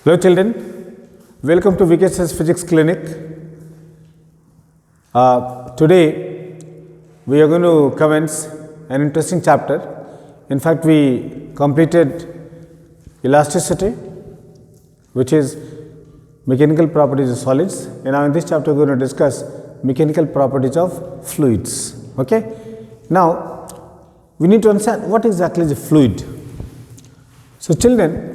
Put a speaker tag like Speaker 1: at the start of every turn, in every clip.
Speaker 1: Hello children, welcome to VKSS Physics Clinic. Today we are going to commence an interesting chapter. In fact, we completed elasticity, which is mechanical properties of solids, and now in this chapter we are going to discuss mechanical properties of fluids. Okay. Now we need to understand what exactly is a fluid. So children,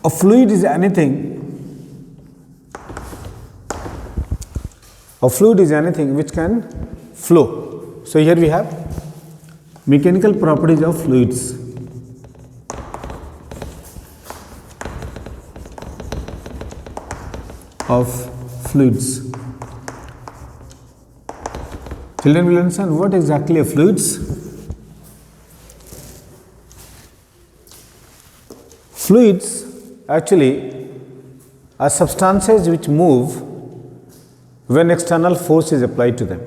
Speaker 1: a fluid is anything which can flow. So here we have mechanical properties of fluids. Children will understand what exactly are fluids. Fluids actually are substances which move when external force is applied to them,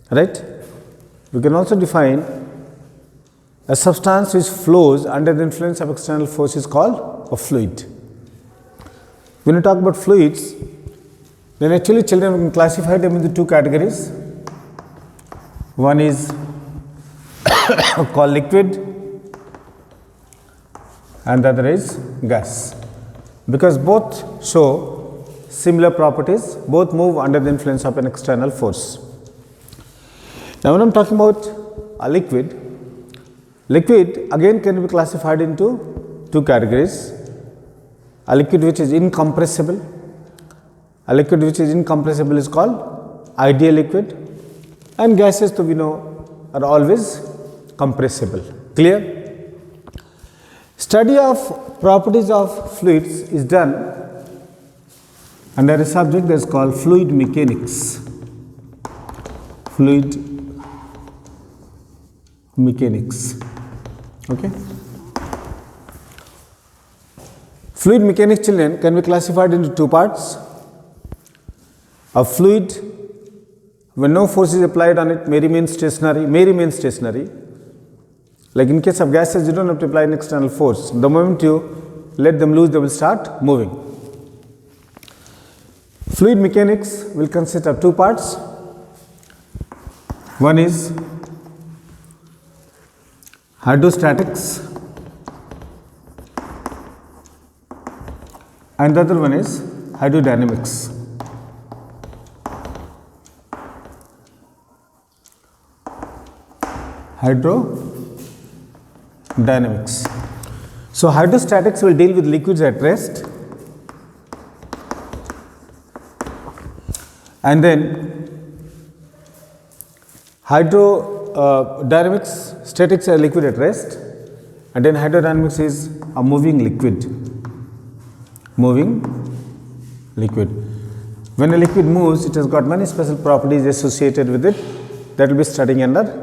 Speaker 1: right? We can also define a substance which flows under the influence of external force is called a fluid. When you talk about fluids, then actually children can classify them into two categories. One is called liquid and the other is gas, because both show similar properties, both move under the influence of an external force. Now when I am talking about a liquid again can be classified into two categories: a liquid which is incompressible. A liquid which is incompressible is called ideal liquid, and gases, to we know, are always compressible. Clear? Study of properties of fluids is done under a subject that is called fluid mechanics. Fluid mechanics. Okay. Fluid mechanics, children, can be classified into two parts. A fluid, when no force is applied on it, may remain stationary. Like in case of gases, you don't have to apply an external force. The moment you let them loose, they will start moving. Fluid mechanics will consist of two parts. One is hydrostatics and the other one is hydrodynamics. Hydrodynamics. So hydrostatics will deal with liquids at rest, and then hydrodynamics, statics are liquid at rest, and then hydrodynamics is a moving liquid. When a liquid moves, it has got many special properties associated with it that will be studying under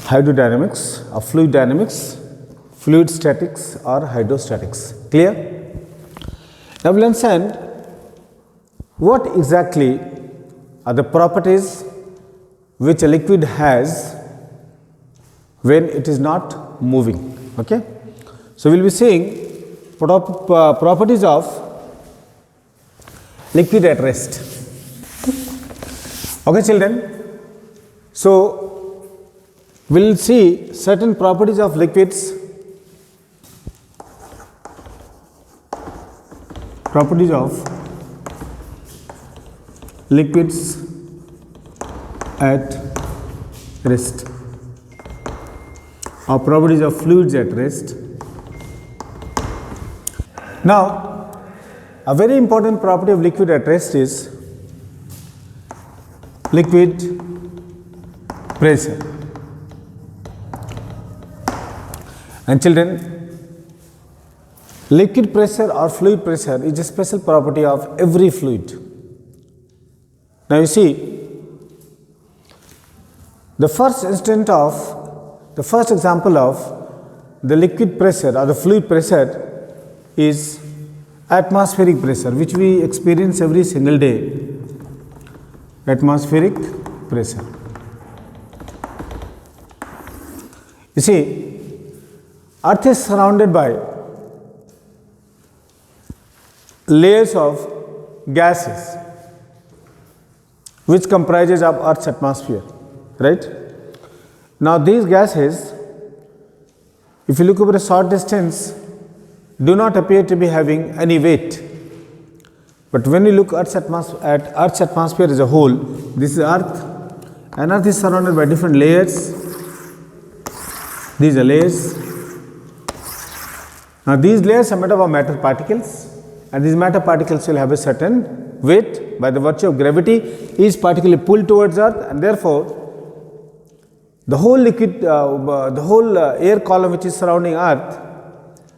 Speaker 1: hydrodynamics or fluid dynamics, fluid statics or hydrostatics. Clear? Now we will understand what exactly are the properties which a liquid has when it is not moving. Okay? So we will be seeing properties of liquid at rest. Okay, children? So we will see certain properties of liquids. Properties of liquids at rest, or properties of fluids at rest. Now, a very important property of liquid at rest is liquid pressure. And children, liquid pressure or fluid pressure is a special property of every fluid. Now you see, the first example of the liquid pressure or the fluid pressure is atmospheric pressure, which we experience every single day. Atmospheric pressure. You see, Earth is surrounded by layers of gases which comprises of Earth's atmosphere, right? Now these gases, if you look over a short distance, do not appear to be having any weight. But when you look at Earth's atmosphere as a whole, this is Earth, and Earth is surrounded by different layers. These are layers. Now these layers are made up of matter particles, and these matter particles will have a certain weight. By the virtue of gravity, each particle is pulled towards Earth, and therefore the whole air column which is surrounding Earth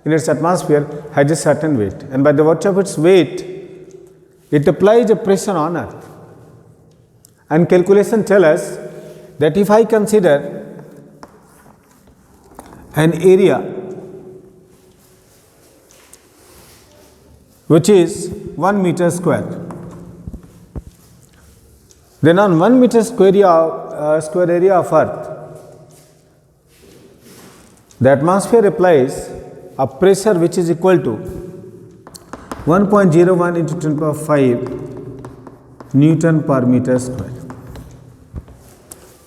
Speaker 1: in its atmosphere has a certain weight, and by the virtue of its weight, it applies a pressure on Earth. And calculation tell us that if I consider an area which is 1 meter square, then on 1 meter square area of Earth, the atmosphere applies a pressure which is equal to 1.01 into 10 to the power 5 Newton per meter square.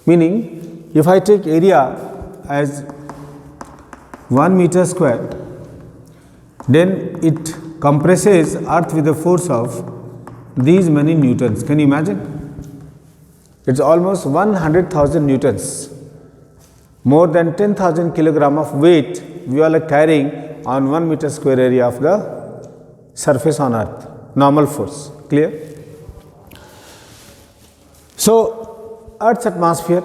Speaker 1: Meaning, if I take area as 1 meter square, then it compresses Earth with a force of these many newtons. Can you imagine? It's almost 100,000 newtons, more than 10,000 kilogram of weight we all are carrying on 1 meter square area of the surface on Earth, normal force. Clear? So Earth's atmosphere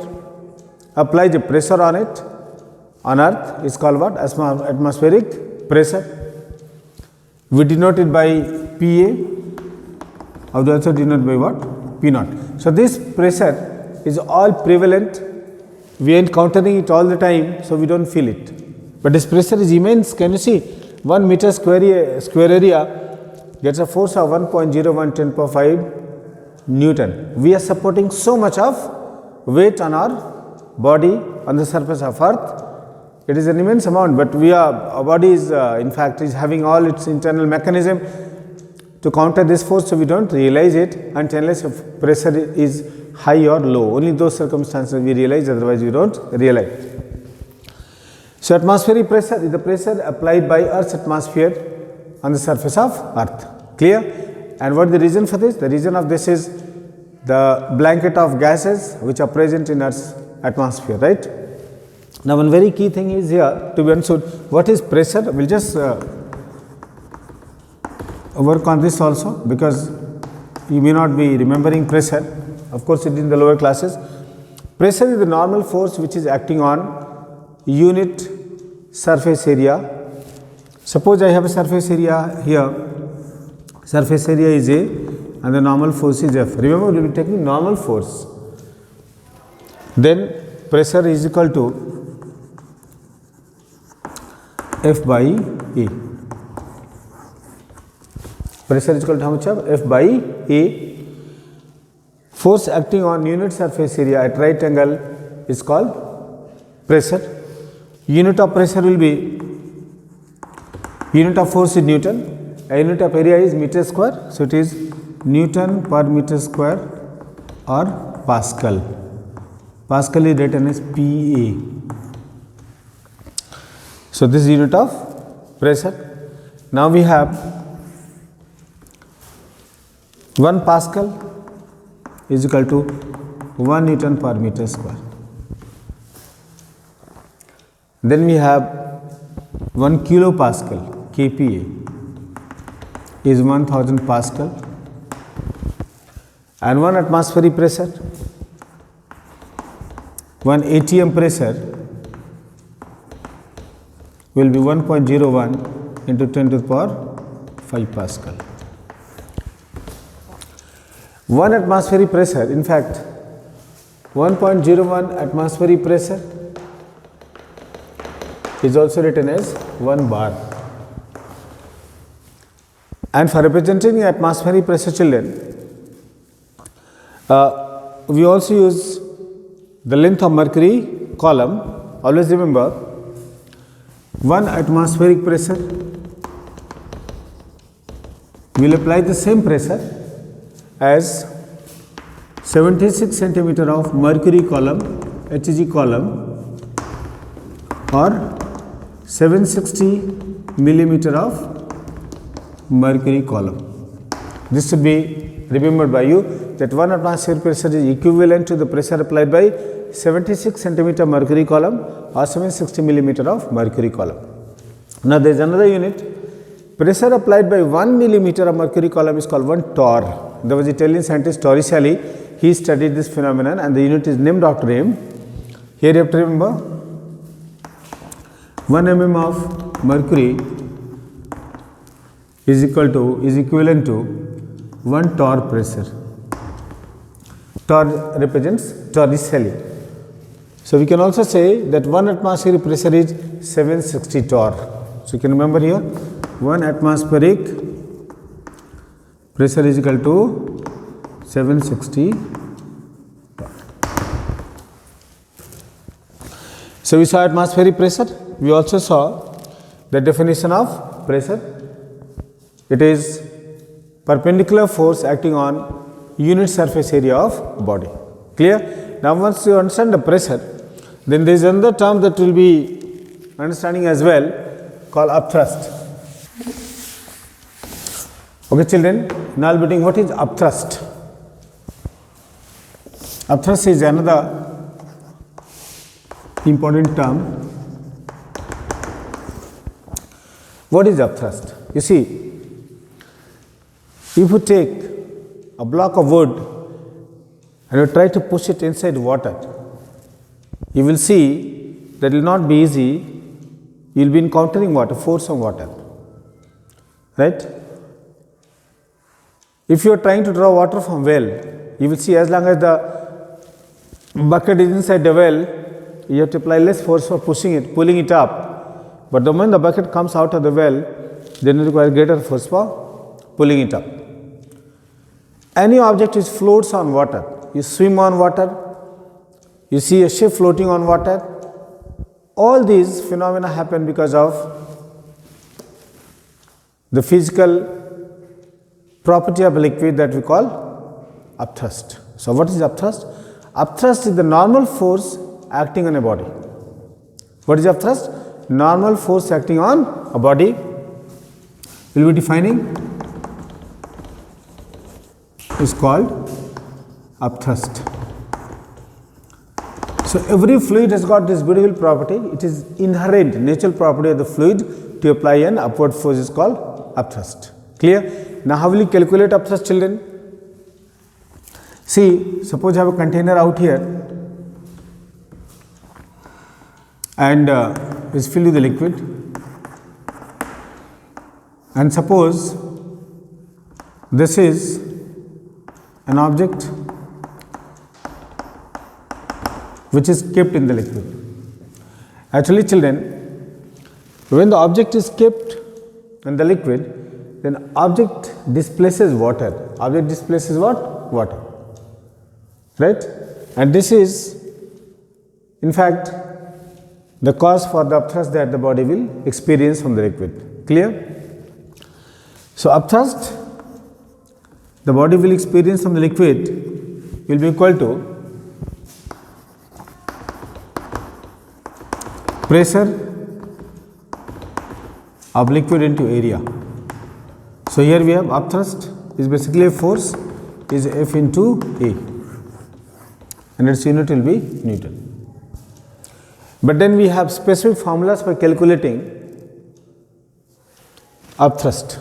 Speaker 1: applies a pressure on it, on Earth, is called what? Atmospheric pressure. We denote it by Pa, or also denote by what? P naught. So this pressure is all prevalent. We are encountering it all the time, so we don't feel it. But this pressure is immense. Can you see? 1 meter square area gets a force of 1.01 10 to the power 5 Newton. We are supporting so much of weight on our body on the surface of Earth. It is an immense amount, but our body is in fact is having all its internal mechanism to counter this force, so we don't realize it until unless if pressure is high or low. Only those circumstances we realize, otherwise we don't realize. So atmospheric pressure is the pressure applied by Earth's atmosphere on the surface of Earth. Clear? And what is the reason for this? The reason of this is the blanket of gases which are present in Earth's atmosphere, right? Now one very key thing is here to be understood. What is pressure? We will just work on this also, because you may not be remembering pressure. Of course, it is in the lower classes. Pressure is the normal force which is acting on unit surface area. Suppose I have a surface area here. Surface area is A and the normal force is F. Remember, we will be taking normal force. Then pressure is equal to F by A. Pressure is equal to how much of F by A. Force acting on unit surface area at right angle is called pressure. Unit of pressure will be, unit of force is Newton, a unit of area is meter square. So it is Newton per meter square or Pascal. Pascal is written as PA. So this is unit of pressure. Now we have 1 Pascal is equal to 1 Newton per meter square. Then we have 1 kilopascal, kPa is 1000 Pascal, and 1 atmospheric pressure, 1 ATM pressure will be 1.01 into 10 to the power 5 Pascal. 1 atmospheric pressure, in fact 1.01 atmospheric pressure is also written as 1 bar. And for representing atmospheric pressure, children, we also use the length of mercury column. Always remember, 1 atmospheric pressure we will apply the same pressure as 76 centimeter of mercury column, Hg column, or 760 millimeter of mercury column. This should be remembered by you, that 1 atmosphere pressure is equivalent to the pressure applied by 76 centimeter mercury column or 760 millimeter of mercury column. Now, there is another unit. Pressure applied by 1 millimeter of mercury column is called 1 torr. There was Italian scientist Torricelli. He studied this phenomenon and the unit is named after him. Here you have to remember 1 mm of mercury is equivalent to 1 torr pressure. Torr represents Torricelli. So, we can also say that 1 atmospheric pressure is 760 torr. So, you can remember here 1 atmospheric pressure is equal to 760 torr. So, we saw atmospheric pressure. We also saw the definition of pressure. It is perpendicular force acting on unit surface area of body. Clear? Now, once you understand the pressure, then there is another term that will be understanding as well, called upthrust. Okay, children, now I will be doing what is upthrust. Upthrust is another important term. What is upthrust? You see, if you take a block of wood and you try to push it inside water, you will see that it will not be easy. You will be encountering water, force of water, right? If you are trying to draw water from well, you will see as long as the bucket is inside the well, you have to apply less force for pushing it, pulling it up. But the moment the bucket comes out of the well, then you require greater force for pulling it up. Any object which floats on water, you swim on water, you see a ship floating on water, all these phenomena happen because of the physical property of a liquid that we call upthrust. So, what is upthrust? Upthrust is the normal force acting on a body. What is upthrust? Normal force acting on a body. We will be defining, is called upthrust. So, every fluid has got this beautiful property. It is inherent natural property of the fluid to apply an upward force is called upthrust. Clear? Now, how will you calculate upthrust, children? See, suppose you have a container out here and is filled with the liquid, and suppose this is an object which is kept in the liquid. Actually, children, when the object is kept in the liquid, then object displaces water. Object displaces what? Water. Right? And this is, in fact, the cause for the upthrust that the body will experience from the liquid. Clear? So, upthrust the body will experience from the liquid will be equal to pressure of liquid into area. So, here we have upthrust is basically a force is F into A and its unit will be Newton. But then we have specific formulas for calculating upthrust.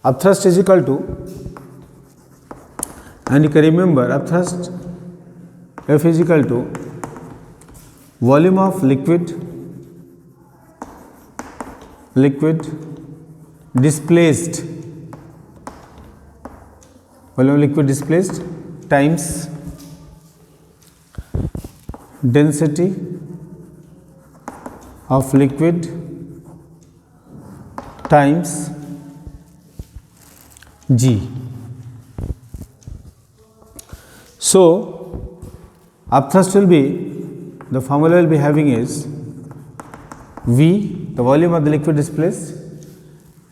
Speaker 1: Upthrust is equal to, and you can remember upthrust F is equal to volume of liquid displaced, volume of liquid displaced times density of liquid times G. So, upthrust will be, the formula will be having is V, the volume of the liquid displaced,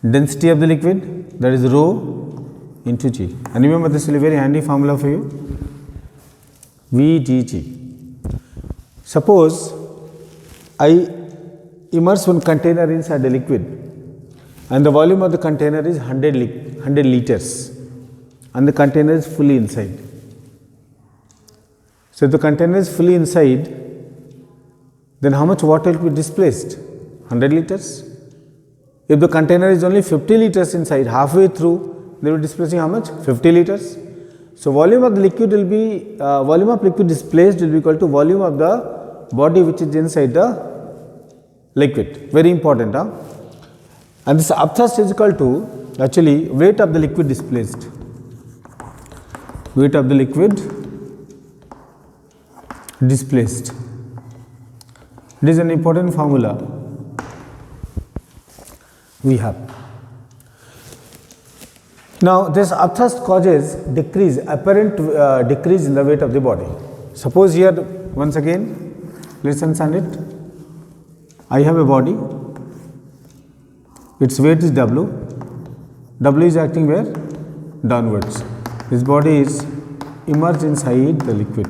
Speaker 1: density of the liquid, that is rho into G. And remember, this is a very handy formula for you, V dG. Suppose I immerse one container inside a liquid and the volume of the container is 100 liters and the container is fully inside. So, if the container is fully inside, then how much water will be displaced? 100 liters. If the container is only 50 liters inside, halfway through, they will be displacing how much? 50 liters. So, volume of the liquid will be, volume of liquid displaced will be equal to volume of the body which is inside the liquid. Very important. Huh? And this upthrust is equal to actually weight of the liquid displaced. Weight of the liquid displaced. It is an important formula we have. Now, this upthrust causes decrease, apparent decrease in the weight of the body. Suppose here, once again, let's understand it. I have a body, its weight is W, W is acting where? Downwards. This body is immersed inside the liquid.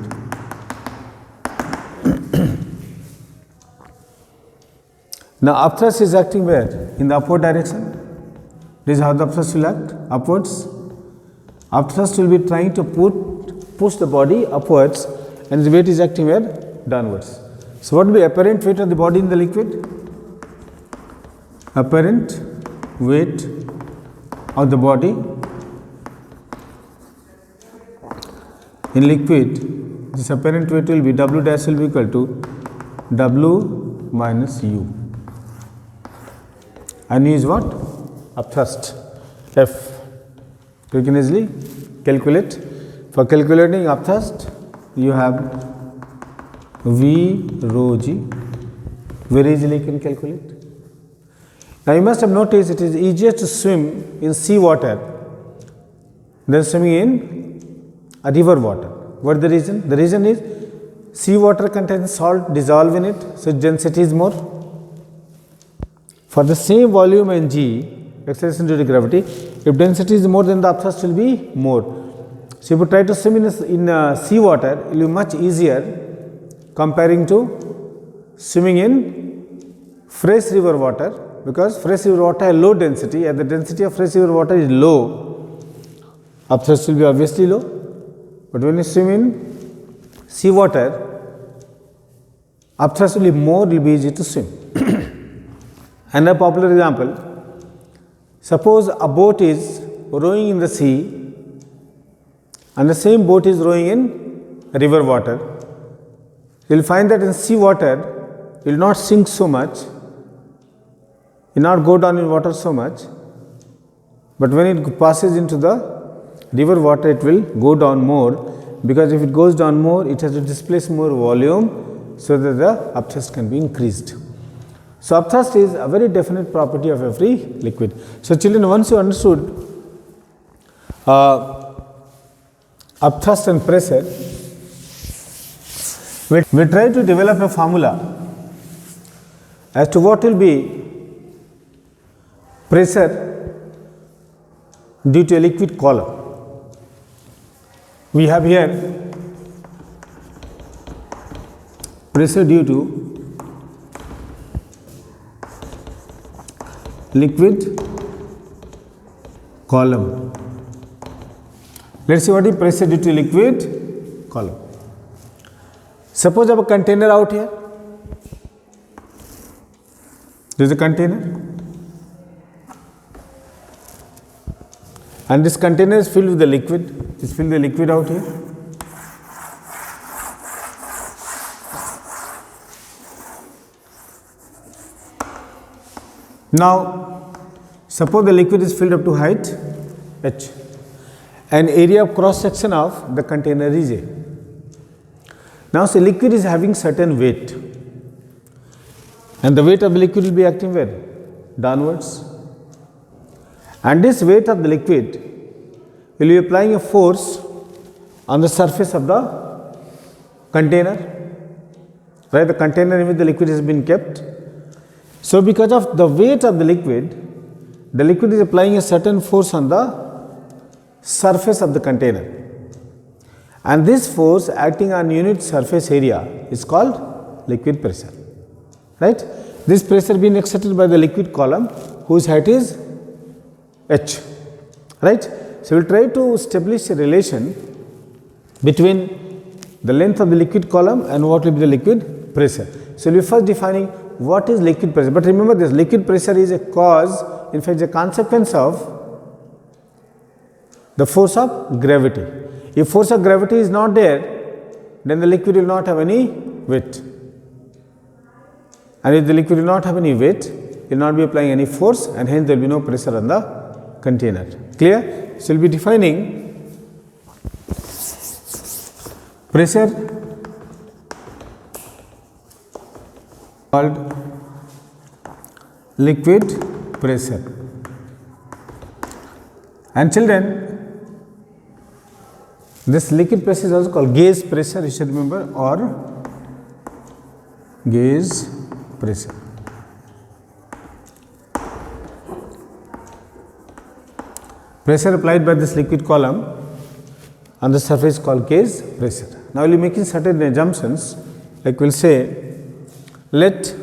Speaker 1: Now, upthrust is acting where? In the upward direction. This is how the upthrust will act, upwards. Upthrust will be trying to push the body upwards and the weight is acting where? Downwards. So, what will be apparent weight of the body in the liquid? Apparent weight of the body in liquid, this apparent weight will be W dash will be equal to W minus U. And U is what? Upthrust, F. You can easily calculate. For calculating upthrust, you have V rho G. Very easily you can calculate. Now, you must have noticed it is easier to swim in sea water than swimming in a river water. What is the reason? The reason is sea water contains salt dissolved in it, so density is more. For the same volume and G, acceleration due to gravity, if density is more, then the upthrust will be more. So, if you try to swim in sea water, it will be much easier comparing to swimming in fresh river water, because fresh river water has low density, and the density of fresh river water is low, upthrust will be obviously low. But when you swim in sea water, upthrust will be more, it will be easy to swim. Another popular example, suppose a boat is rowing in the sea and the same boat is rowing in river water. You will find that in sea water, it will not sink so much, it will not go down in water so much, but when it passes into the river water, it will go down more, because if it goes down more, it has to displace more volume so that the upthrust can be increased. So, upthrust is a very definite property of every liquid. So, children, once you understood upthrust and pressure, we try to develop a formula as to what will be pressure due to a liquid column. We have here pressure due to liquid column. Let us see what is pressure due to liquid column. Suppose I have a container out here. There is a container, and this container is filled with the liquid. Is filled with the liquid out here. Now, suppose the liquid is filled up to height h, and area of cross section of the container is A. Now, say liquid is having certain weight, and the weight of the liquid will be acting where? Downwards. And this weight of the liquid will be applying a force on the surface of the container, right? The container in which the liquid has been kept. So, because of the weight of the liquid, the liquid is applying a certain force on the surface of the container, and this force acting on unit surface area is called liquid pressure, right. This pressure being exerted by the liquid column whose height is h, right. So, we will try to establish a relation between the length of the liquid column and what will be the liquid pressure. So, we will be first defining what is liquid pressure, but remember this liquid pressure is a cause, in fact, a consequence of the force of gravity. If force of gravity is not there, then the liquid will not have any weight, and if the liquid will not have any weight, it will not be applying any force, and hence there will be no pressure on the container. Clear? So, we will be defining pressure called liquid pressure. And children, this liquid pressure is also called gauge pressure, you should remember, or gauge pressure. Pressure applied by this liquid column on the surface called gauge pressure. Now, we will be making certain assumptions, like we will say, let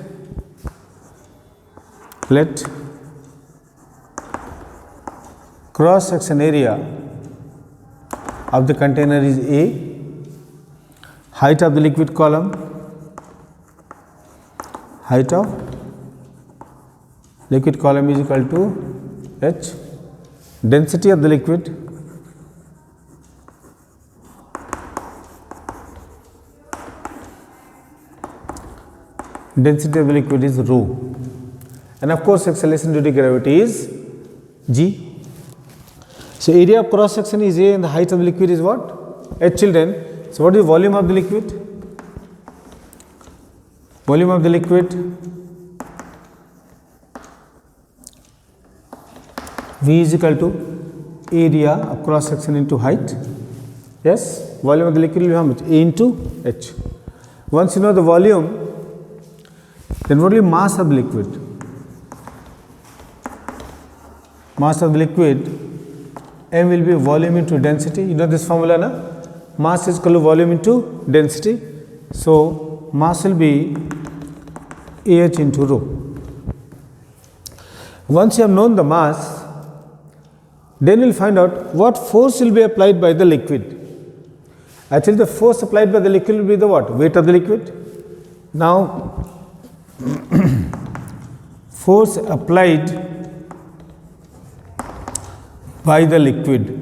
Speaker 1: cross section area of the container is A, height of the liquid column, height of liquid column is equal to h, density of the liquid is rho, and of course, acceleration due to gravity is g. So, area of cross section is A and the height of the liquid is what? H, children. So, what is volume of the liquid? Volume of the liquid V is equal to area of cross section into height. Yes, volume of the liquid will be how much? A into H. Once you know the volume, then what will be mass of the liquid? Mass of the liquid, M will be volume into density. You know this formula, na? Mass is equal to volume into density. So, mass will be AH into rho. Once you have known the mass, then we will find out what force will be applied by the liquid. Actually, the force applied by the liquid will be the what? Weight of the liquid. Now, force applied by the liquid.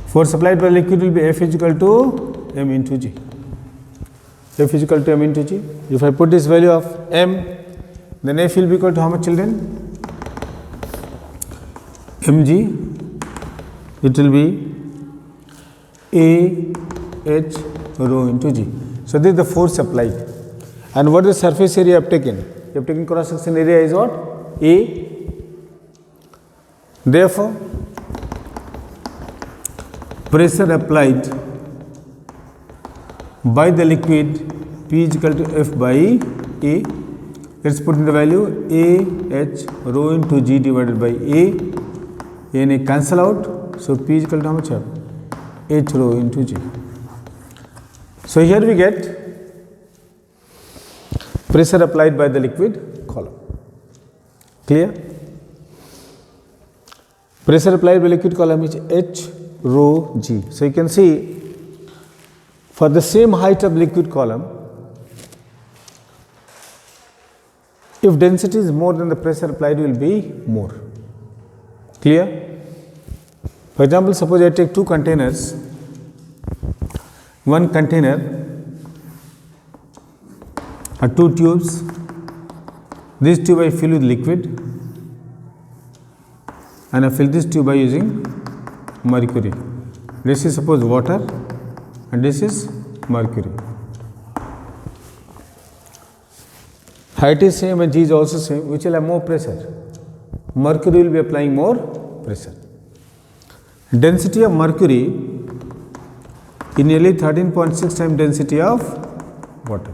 Speaker 1: Force applied by the liquid will be F is equal to M into G. F is equal to M into G. If I put this value of M, then F will be equal to how much, children? Mg. It will be A H rho into G. So, this is the force applied. And what is the surface area I have taken? You have taken cross section area is what? A. Therefore, pressure applied by the liquid P is equal to F by A. Let us put in the value A H rho into G divided by A. And A cancel out. So, P is equal to how much? H rho into G. So, here we get pressure applied by the liquid column. Clear? Pressure applied by liquid column is H rho G. So, you can see for the same height of liquid column, if density is more, then the pressure applied will be more. Clear? For example, suppose I take two containers. One container are two tubes. This tube I fill with liquid, and I fill this tube by using mercury. This is suppose water and this is mercury. Height is same and G is also same. Which will have more pressure? Mercury will be applying more pressure. Density of mercury is nearly 13.6 times density of water.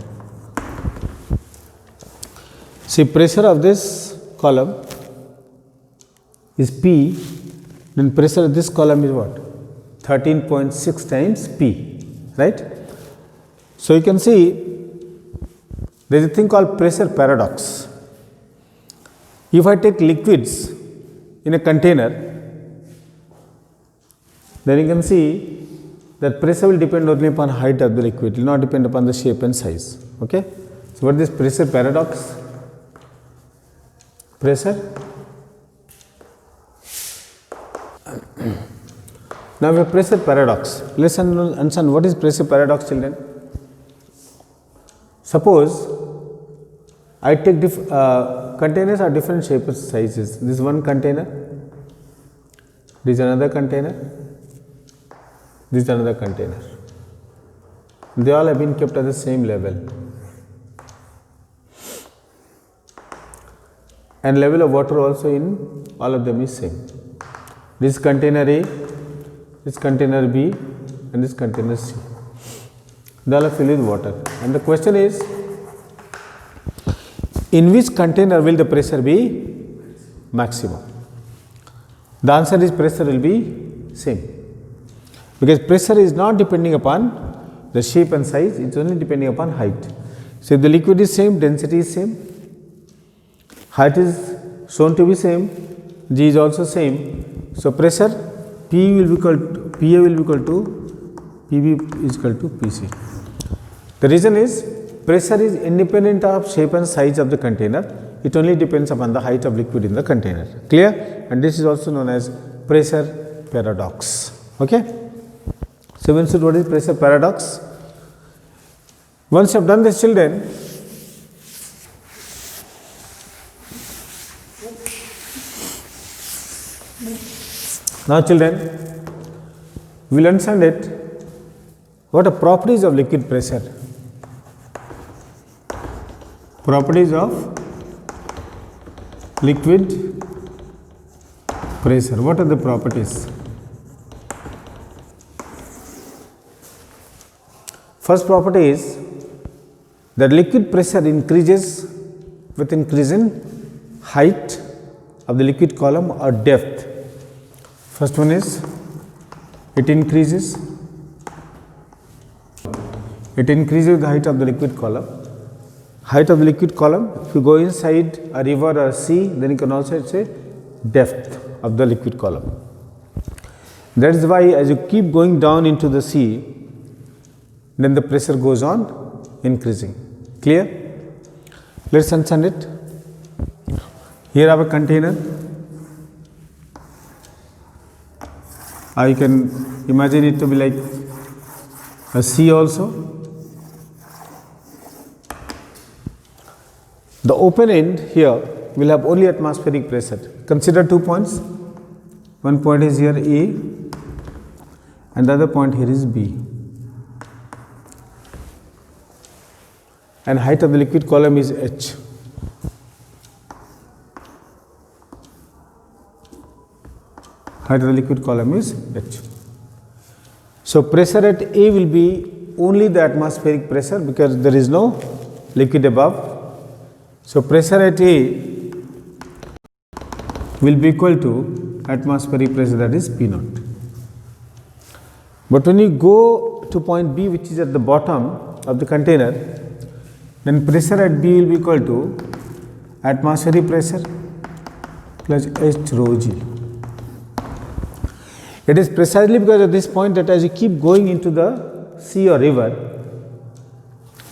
Speaker 1: See, pressure of this column is P, then pressure at this column is what? 13.6 times P, right? So you can see there is a thing called pressure paradox. If I take liquids in a container, then you can see that pressure will depend only upon height of the liquid, it will not depend upon the shape and size. Okay? So what is this pressure paradox? Pressure. Now we have pressure paradox. Let's understand what is pressure paradox, children. Suppose I take containers are different shapes and sizes. This is one container, this is another container, this is another container. They all have been kept at the same level. And level of water also in all of them is same. This container A, this container B, and this container C. They all are filled with water. And the question is, in which container will the pressure be maximum? The answer is pressure will be same. Because pressure is not depending upon the shape and size, it is only depending upon height. So if the liquid is same, density is same, height is shown to be same, G is also same. So pressure P will be equal to PA will be equal to PB is equal to PC. The reason is pressure is independent of shape and size of the container. It only depends upon the height of liquid in the container. Clear? And this is also known as pressure paradox. Okay? So when what is pressure paradox? Once you have done this, children, now children, we will understand it. What are properties of liquid pressure? Properties of liquid pressure. What are the properties? First property is that liquid pressure increases with increase in height of the liquid column or depth. First one is it increases with the height of the liquid column. Height of the liquid column, if you go inside a river or a sea, then you can also say depth of the liquid column. That is why as you keep going down into the sea, then the pressure goes on increasing. Clear? Let us understand it. Here I have a container. You can imagine it to be like a sea also. The open end here will have only atmospheric pressure. Consider 2 points. One point is here A and the other point here is B. And height of the liquid column is H. Height of the liquid column is H. So pressure at A will be only the atmospheric pressure because there is no liquid above. So pressure at A will be equal to atmospheric pressure, that is P naught. But when you go to point B, which is at the bottom of the container, then pressure at B will be equal to atmospheric pressure plus H rho G. It is precisely because of this point that as you keep going into the sea or river,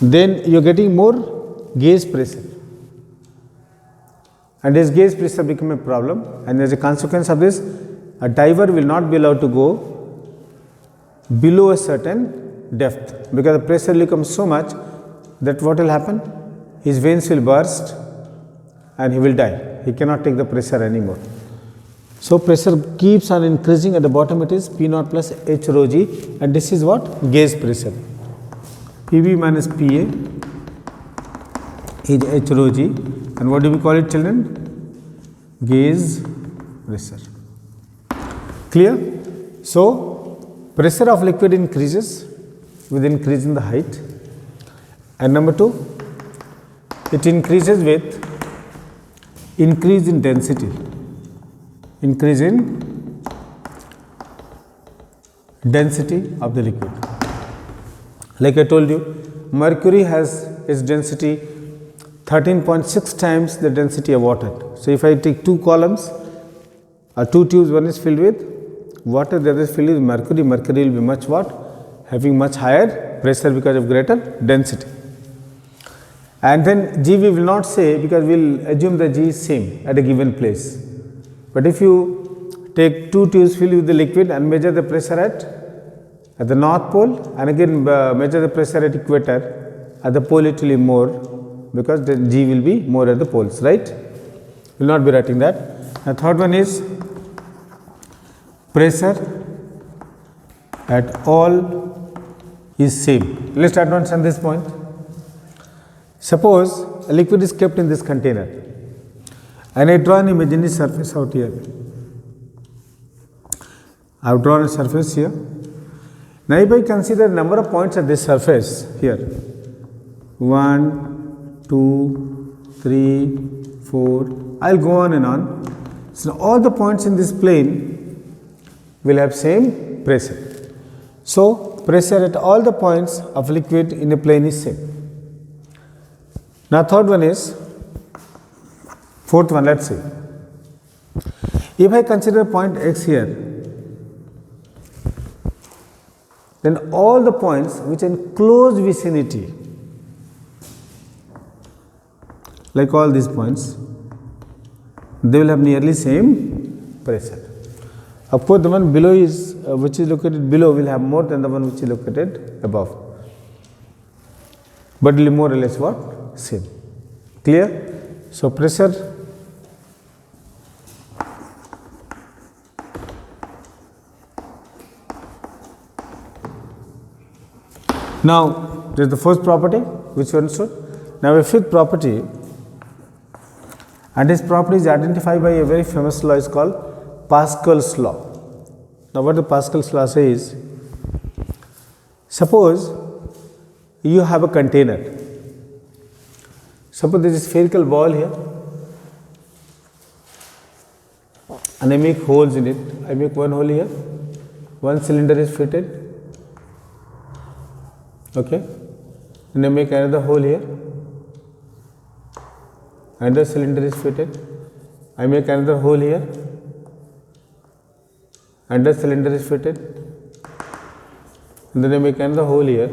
Speaker 1: then you are getting more gauge pressure. And this gauge pressure become a problem, and as a consequence of this, a diver will not be allowed to go below a certain depth because the pressure will become so much that what will happen? His veins will burst and he will die. He cannot take the pressure anymore. So pressure keeps on increasing. At the bottom it is P naught plus H rho G, and this is what? Gauge pressure. PB minus PA is H rho G, and what do we call it, children? Gauge pressure. Clear? So pressure of liquid increases with increase in the height, and number 2, it increases with increase in density, increase in density of the liquid. Like I told you, mercury has its density 13.6 times the density of water. So if I take two columns or two tubes, one is filled with water, the other is filled with mercury. Mercury will be much what? Having much higher pressure because of greater density. And then G we will not say, because we will assume that G is same at a given place. But if you take two tubes filled with the liquid and measure the pressure at the north pole, and again measure the pressure at equator, at the pole it will be more, because the G will be more at the poles, right? We will not be writing that. The third one is pressure at all is same. Let us try to understand this point. Suppose a liquid is kept in this container and I draw an imaginary surface out here. I have drawn a surface here. Now if I consider number of points at this surface here, 1, 2, 3, 4, I will go on and on. So all the points in this plane will have same pressure. So pressure at all the points of liquid in a plane is same. Now third one is, fourth one, let us see. If I consider point x here, then all the points which are in close vicinity, like all these points, they will have nearly same pressure. Of course, the one below is, which is located below will have more than the one which is located above, but will be more or less what? Same. Clear? So pressure now there is the first property which we understood. Now a fifth property, and this property is identified by a very famous law, is called Pascal's law. Now what the Pascal's law says, suppose you have a container. Suppose there is a spherical ball here and I make holes in it. I make one hole here, one cylinder is fitted, okay, and I make another hole here, another cylinder is fitted, I make another hole here, another cylinder is fitted, and then I make another hole here,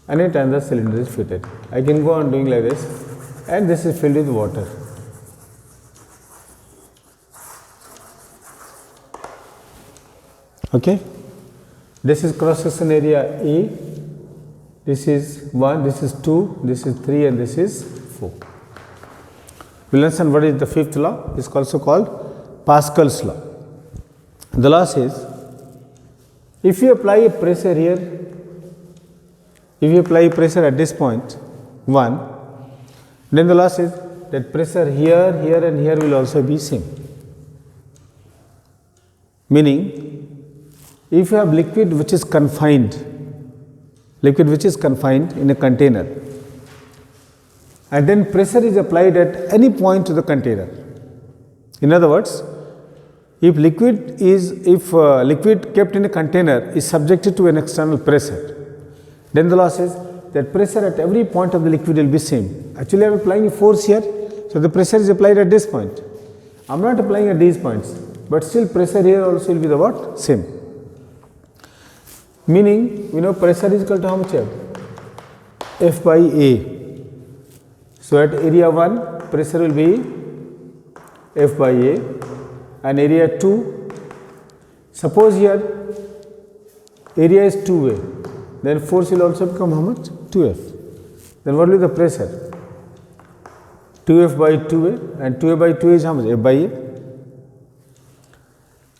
Speaker 1: and another cylinder is fitted. I can go on doing like this, and this is filled with water. Okay, this is cross section area A, this is 1, this is 2, this is 3, and this is 4. We will understand what is the fifth law. It is also called Pascal's law. The law says, if you apply a pressure here, if you apply pressure at this point 1, then the law says that pressure here, here and here will also be same. Meaning, if you have liquid which is confined in a container, and then pressure is applied at any point to the container. In other words, if liquid kept in a container is subjected to an external pressure, then the law says that pressure at every point of the liquid will be same. Actually, I am applying a force here, so the pressure is applied at this point. I am not applying at these points, but still pressure here also will be the what? Same. Meaning, we know pressure is equal to how much here? F by A. So at area 1, pressure will be F by A, and area 2, suppose here area is 2A. Then force will also become how much? 2F. Then what will be the pressure? 2F by 2A, and 2A by 2A is how much? F by A.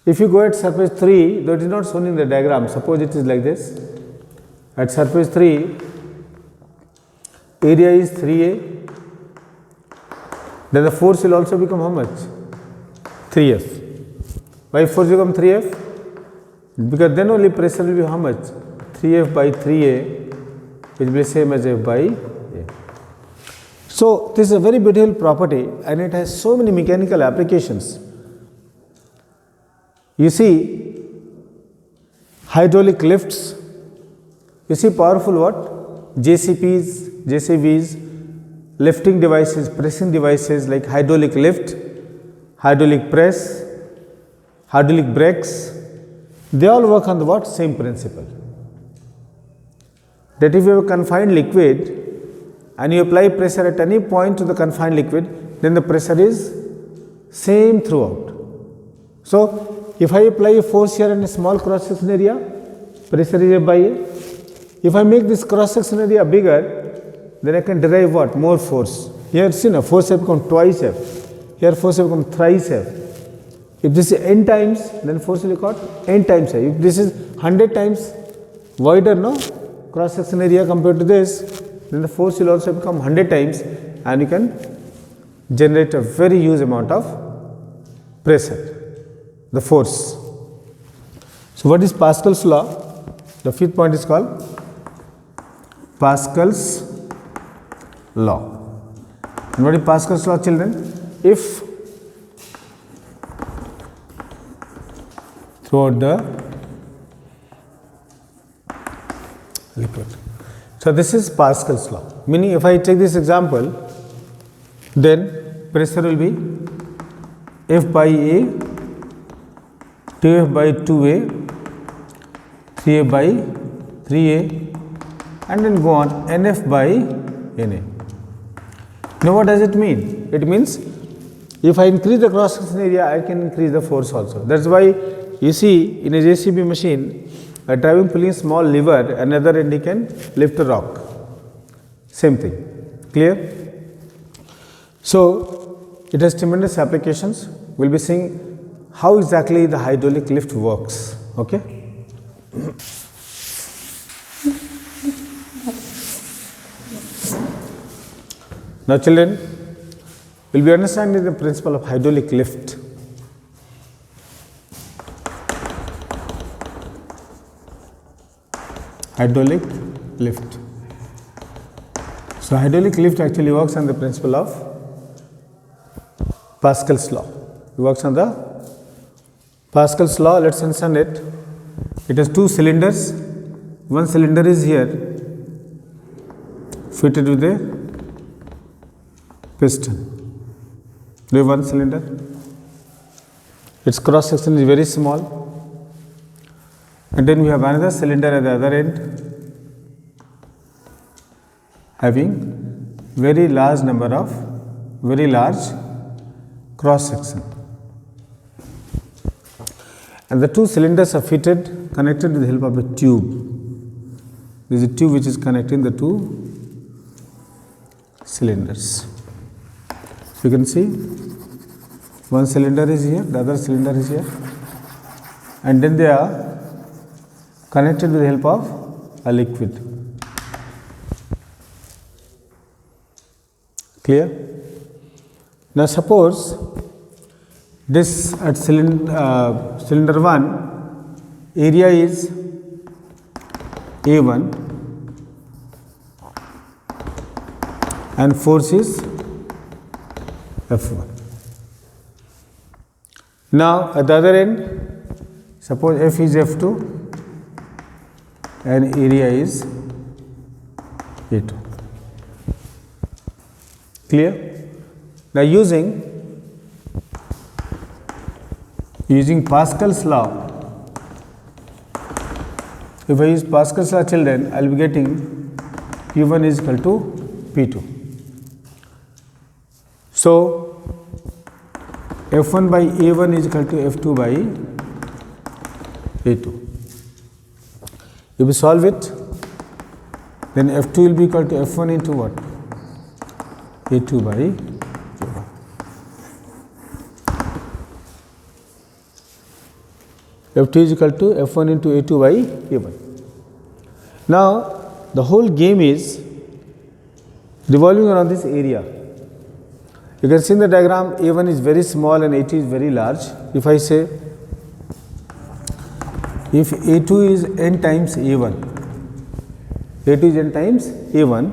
Speaker 1: If you go at surface 3, though it is not shown in the diagram, suppose it is like this. At surface 3, area is 3A, then the force will also become how much? 3F. Why force become 3F? Because then only pressure will be how much? 3F by 3A, which will be same as F by A. So this is a very beautiful property and it has so many mechanical applications. You see hydraulic lifts, you see powerful what? JCVs, lifting devices, pressing devices like hydraulic lift, hydraulic press, hydraulic brakes, they all work on the what? Same principle. That if you have a confined liquid and you apply pressure at any point to the confined liquid, then the pressure is same throughout. So if I apply a force here in a small cross section area, pressure is F by A. If I make this cross section area bigger, then I can derive what? More force. Here see now, force has become twice F. Here force has become thrice F. If this is n times, then force will be called n times F. If this is 100 times wider, no, cross section area compared to this, then the force will also become 100 times and you can generate a very huge amount of pressure, the force. So what is Pascal's law? The fifth point is called Pascal's law. And what is Pascal's law, children? If throughout the liquid. So this is Pascal's law. Meaning if I take this example, then pressure will be F by A, 2F by 2A, 3A by 3A, and then go on NF by NA. Now what does it mean? It means if I increase the cross section area, I can increase the force also. That's why you see in a JCB machine, a driving pulling a small lever, another end he can lift a rock. Same thing. Clear? So it has tremendous applications. We'll be seeing how exactly the hydraulic lift works. Okay? Now children, we'll be understanding the principle of hydraulic lift. Hydraulic lift. So hydraulic lift actually works on the principle of Pascal's law. It works on the Pascal's law. Let's understand it. It has two cylinders. One cylinder is here, fitted with a piston. We have one cylinder. Its cross section is very small. And then we have another cylinder at the other end, having very large cross section. And the two cylinders are fitted, connected with the help of a tube. There is a tube which is connecting the two cylinders. You can see one cylinder is here, the other cylinder is here, and then they are connected with the help of a liquid. Clear? Now suppose this at cylinder 1, area is A1 and force is F1. Now at the other end, suppose F is F2 and area is A2. Clear? Now using Pascal's law, if I use Pascal's law, children, I will be getting P1 is equal to P2. So F1 by A1 is equal to F2 by A2. If we solve it, then F2 will be equal to F1 into what? A2 by A1. F2 is equal to F1 into A2 by A1. Now, the whole game is revolving around this area. You can see in the diagram, A1 is very small and A2 is very large. If I say, if A2 is n times A1, A2 is n times A1,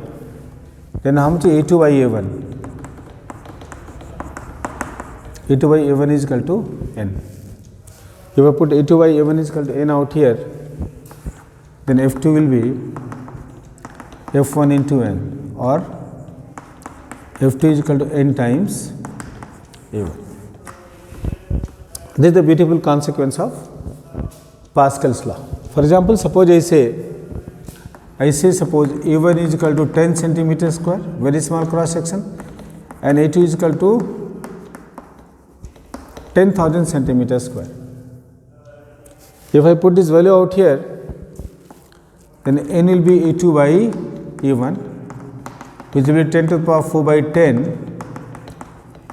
Speaker 1: Then how much A2 by A1? A2 by A1 is equal to n. If I put A2 by A1 is equal to n out here, then F2 will be F1 into n, or F2 is equal to n times A1. This is the beautiful consequence of Pascal's law. For example, suppose I say suppose A1 is equal to 10 centimeter square, very small cross section, and A2 is equal to 10,000 centimeter square. If I put this value out here, then n will be A2 by A1, which will be 10 to the power 4 by 10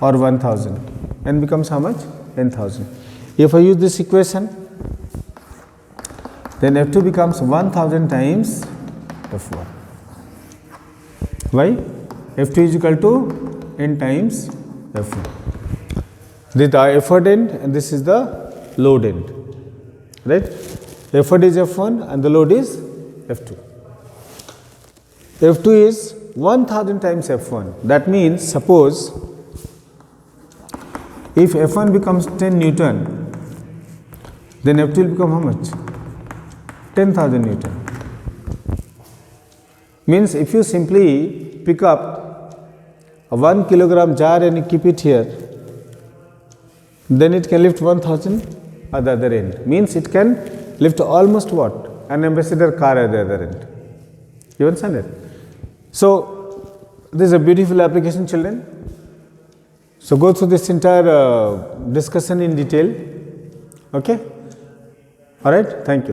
Speaker 1: or 1000. N becomes how much? 10,000. If I use this equation, then F2 becomes 1000 times F1. Why? F2 is equal to n times F1. This is the effort end and this is the load end. Right? Effort is F1 and the load is F2. F2 is 1000 times F1. That means, suppose if F1 becomes 10 Newton, then F2 will become how much? 10,000 Newton. Means if you simply pick up a 1 kilogram jar and keep it here, then it can lift 1000 at the other end. Means it can lift almost what? An ambassador car at the other end. You understand it? So, this is a beautiful application, children. So, go through this entire discussion in detail. Okay? Alright, thank you.